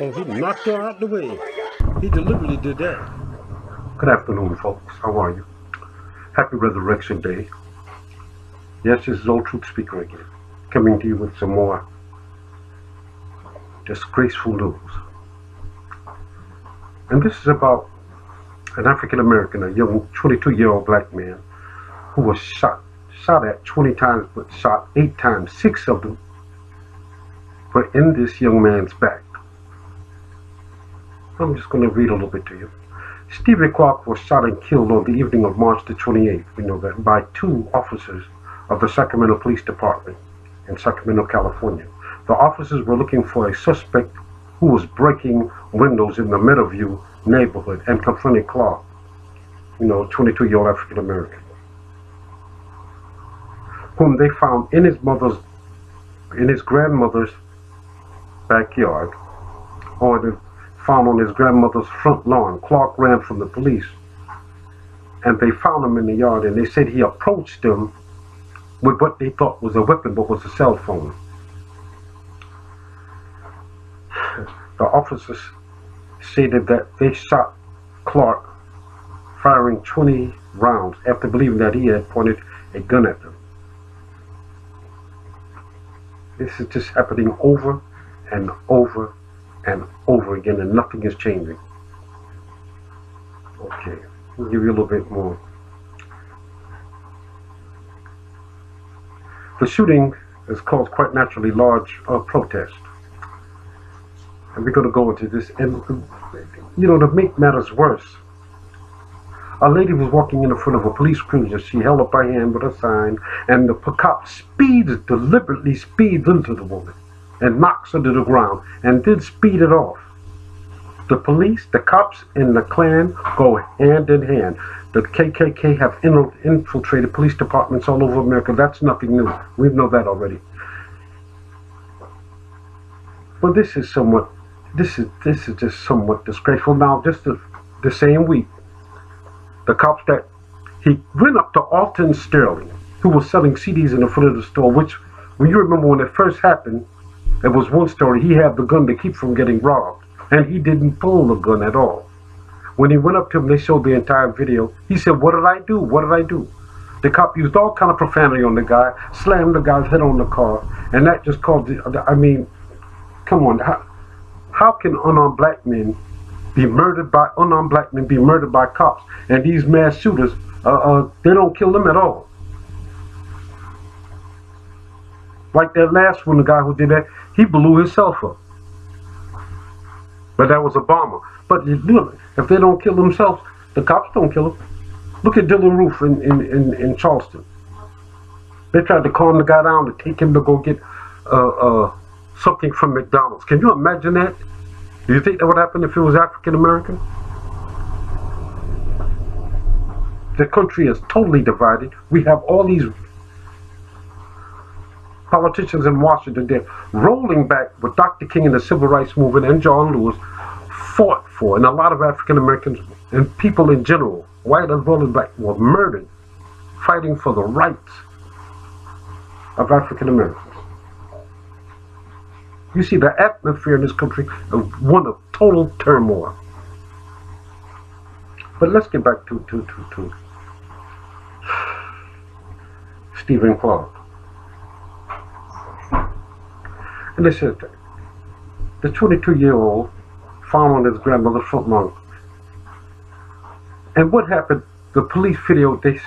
Oh, he knocked her out the way. He deliberately did that. Good afternoon, folks. How are you? Happy Resurrection Day. Yes, this is Old Truth Speaker again, coming to you with some more disgraceful news. And this is about an African American, a young 22-year-old black man who was shot at 20 times, but shot 8 times. 6 of them were in this young man's back. I'm just going to read a little bit to you. Stephon Clark was shot and killed on the evening of March the 28th, we know that, by 2 officers of the Sacramento Police Department in Sacramento, California. The officers were looking for a suspect who was breaking windows in the Meadowview neighborhood and confronted Clark, 22-year-old African American, whom they found in his grandmother's backyard, found on his grandmother's front lawn. Clark ran from the police, and they found him in the yard, and they said he approached them with what they thought was a weapon, but was a cell phone. The officers stated that they shot Clark, firing 20 rounds after believing that he had pointed a gun at them. This is just happening over and over and over again, and nothing is changing. Okay, we'll give you a little bit more. The shooting has caused quite naturally large protest. And we're going to go into this. And, to make matters worse, a lady was walking in front of a police cruiser. She held up her hand with a sign, and the cop deliberately speeds into the woman and knocks her to the ground and then speed it off. The police, the cops, and the Klan go hand in hand. The KKK have infiltrated police departments all over America. That's nothing new. We know that already. But this is just somewhat disgraceful. Now, just the same week, the cops he went up to Alton Sterling, who was selling CDs in the front of the store, which, when you remember when it first happened, it was one story. He had the gun to keep from getting robbed, and he didn't pull the gun at all. When he went up to him, they showed the entire video. He said, "What did I do? What did I do?" The cop used all kind of profanity on the guy, slammed the guy's head on the car, and that just caused come on. How can unarmed black men be murdered by cops? And these mass shooters, they don't kill them at all. Like that last one, the guy who did that, he blew himself up. But that was a bomber. But if they don't kill themselves, the cops don't kill them. Look at Dylan Roof in Charleston. They tried to calm the guy down to take him to go get something from McDonald's. Can you imagine that? Do you think that would happen if it was African American? The country is totally divided. We have all these politicians in Washington, they're rolling back what Dr. King and the Civil Rights Movement and John Lewis fought for, and a lot of African Americans and people in general, white as well as black, were murdered fighting for the rights of African Americans. You see, the atmosphere in this country is one of total turmoil. But let's get back to Stephon Clark. And they said that the 22-year-old found on his grandmother's front lawn. And what happened? The police video cameras.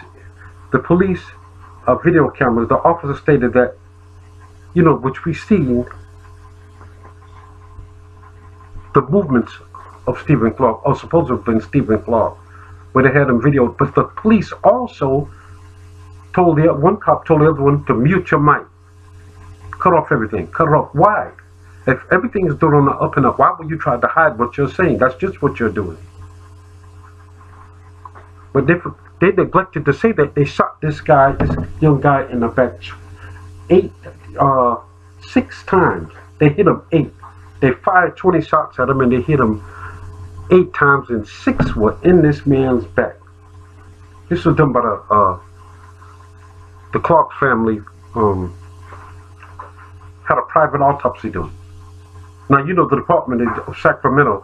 The officer stated that, which we seen the movements of Stephon Clark, or supposed to have been Stephon Clark, where they had him videoed. But the police also one cop told the other one to mute your mic. Cut off everything. Cut it off. Why? If everything is done on the up and up, why would you try to hide what you're saying? That's just what you're doing. But they neglected to say that they shot this young guy in the back 6 times. They hit him 8. They fired 20 shots at him, and they hit him 8 times, and 6 were in this man's back. This was done by the Clark family. Had a private autopsy done. Now, you know, the Department of Sacramento,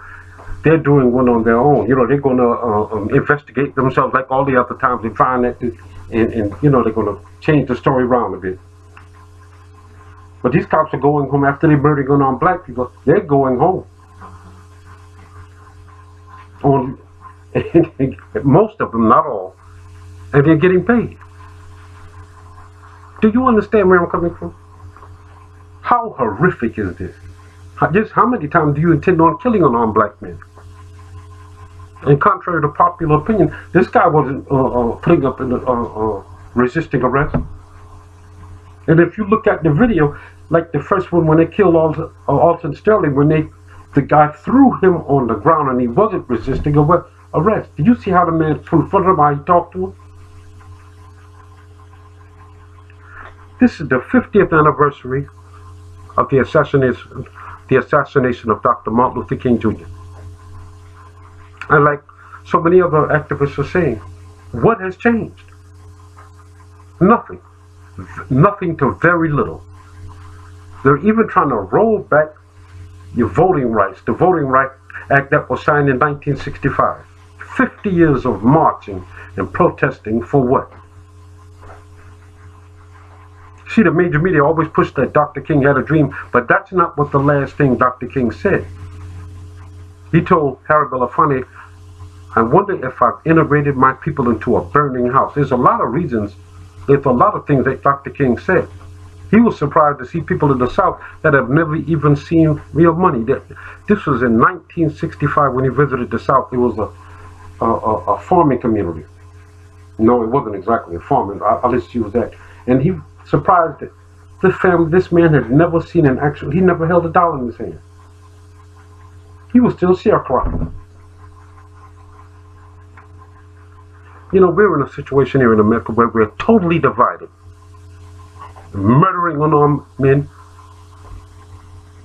they're doing one on their own. You know, they're going to investigate themselves like all the other times. They find that, and you know, they're going to change the story around a bit. But these cops are going home after they're murdering unarmed black people. They're going home. Most of them, not all, and they're getting paid. Do you understand where I'm coming from? How horrific is this? Just how many times do you intend on killing unarmed black men? And contrary to popular opinion, this guy wasn't putting up in resisting arrest. And if you look at the video, like the first one when they killed Alton Sterling, when the guy threw him on the ground and he wasn't resisting arrest. Did you see how the man confronted him, how he talked to him? This is the 50th anniversary of the assassination of Dr. Martin Luther King Jr. And like so many other activists are saying, what has changed? Nothing. Nothing to very little. They're even trying to roll back your voting rights, the Voting Rights Act that was signed in 1965. 50 years of marching and protesting for what? See, the major media always pushed that Dr. King had a dream, but that's not what the last thing Dr. King said. He told Harry Belafonte, I wonder if I've integrated my people into a burning house. There's a lot of reasons, there's a lot of things that Dr. King said. He was surprised to see people in the South that have never even seen real money. This was in 1965 when he visited the South. It was a farming community. No, it wasn't exactly a farming. I'll just use that. And he surprised that this man had never seen he never held a dollar in his hand. He was still sharecropping. You know, we're in a situation here in America where we're totally divided. Murdering unarmed men,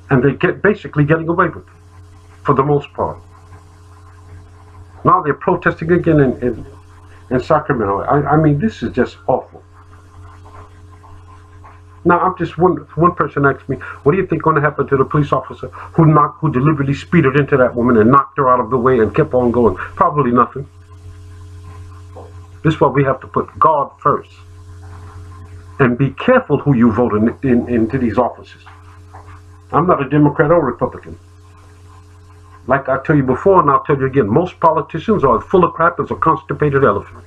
and they basically getting away with it, for the most part. Now they're protesting again in Sacramento. I mean, this is just awful. Now, I'm just one person asked me, what do you think going to happen to the police officer who deliberately speeded into that woman and knocked her out of the way and kept on going? Probably nothing. This is why we have to put God first. And be careful who you vote into these offices. I'm not a Democrat or Republican. Like I tell you before, and I'll tell you again, most politicians are as full of crap as a constipated elephant.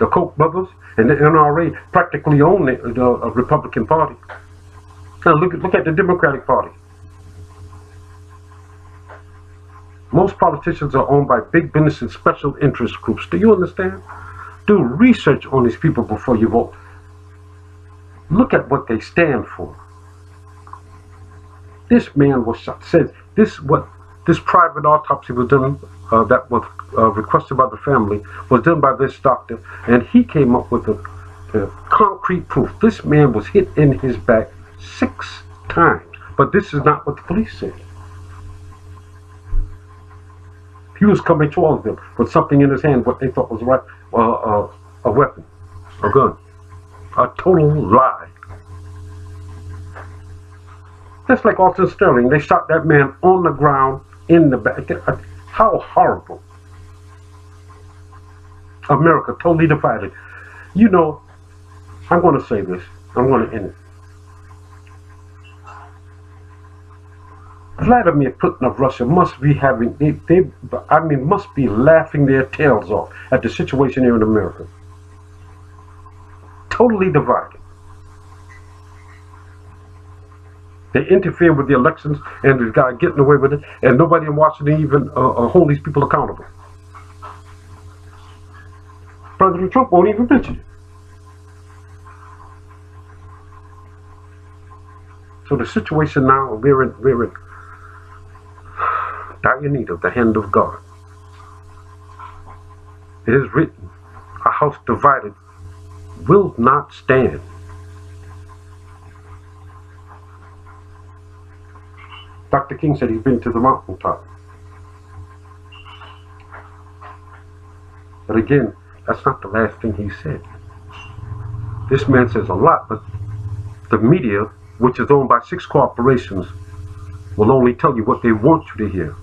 The Koch brothers and the NRA practically own the Republican Party. Now look at the Democratic Party. Most politicians are owned by big business and special interest groups. Do you understand? Do research on these people before you vote. Look at what they stand for. This man said this private autopsy was done, that was requested by the family, was done by this doctor, and he came up with a concrete proof. This man was hit in his back 6 times, but this is not what the police said. He was coming towards them with something in his hand, what they thought was a weapon, a gun. A total lie. Just like Alton Sterling, they shot that man on the ground in the back. How horrible. America totally divided. You know, I'm going to say this. I'm going to end it. Vladimir Putin of Russia must be having, must be laughing their tails off at the situation here in America. Totally divided. They interfere with the elections, and this guy getting away with it, and nobody in Washington even hold these people accountable. President Trump won't even mention it. So the situation now, we're in dire need of the hand of God. It is written, a house divided will not stand. Dr. King said he's been to the mountaintop. But again, that's not the last thing he said. This man says a lot, but The media, which is owned by 6 corporations, will only tell you what they want you to hear.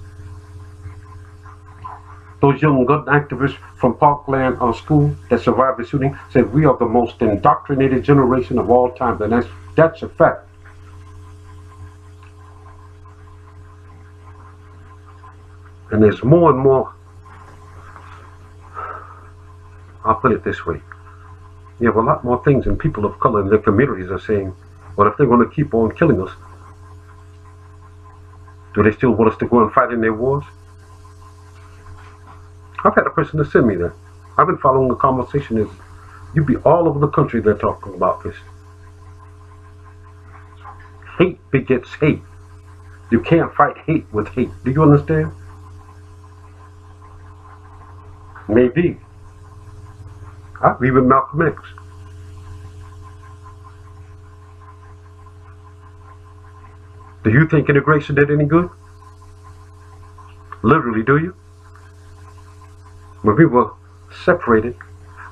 Those young gun activists from Parkland School that survived the shooting said we are the most indoctrinated generation of all time, and that's a fact. And there's more and more, I'll put it this way, you have a lot more things and people of color in their communities are saying, well, if they're going to keep on killing us, do they still want us to go and fight in their wars? I've had a person to send me that. I've been following the conversation. You'd be all over the country they're talking about this. Hate begets hate. You can't fight hate with hate. Do you understand? Maybe. I agree with Malcolm X. Do you think integration did any good? Literally, do you? When we were separated,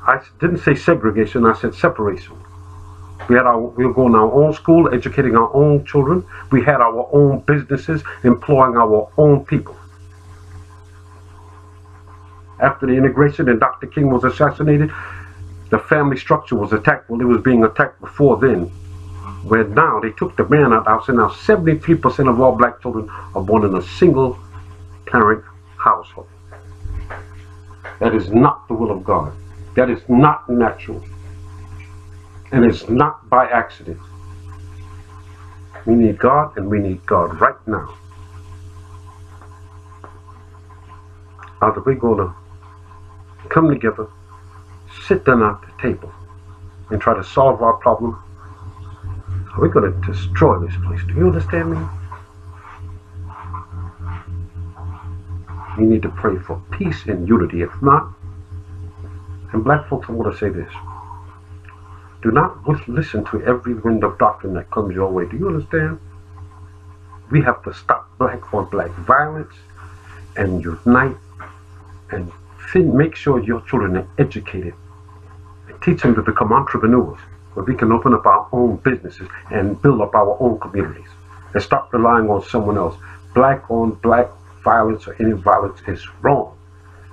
I didn't say segregation, I said separation. We were going to our own school, educating our own children. We had our own businesses, employing our own people. After the integration and Dr. King was assassinated, the family structure was attacked. Well, it was being attacked before then. Where now they took the man out of the house, and now 73% of all black children are born in a single parent household. That is not the will of God. That is not natural. And it's not by accident. We need God, and we need God right now. Either we're going to come together, sit down at the table, and try to solve our problem, or we're going to destroy this place. Do you understand me? We need to pray for peace and unity. If not, and black folks, I want to say this. Do not listen to every wind of doctrine that comes your way. Do you understand? We have to stop black on black violence and unite and make sure your children are educated and teach them to become entrepreneurs, where we can open up our own businesses and build up our own communities and stop relying on someone else. Black on black violence or any violence is wrong,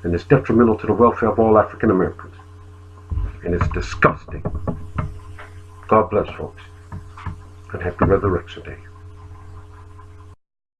and it's detrimental to the welfare of all African Americans, and it's disgusting. God bless, folks, and happy Resurrection Day.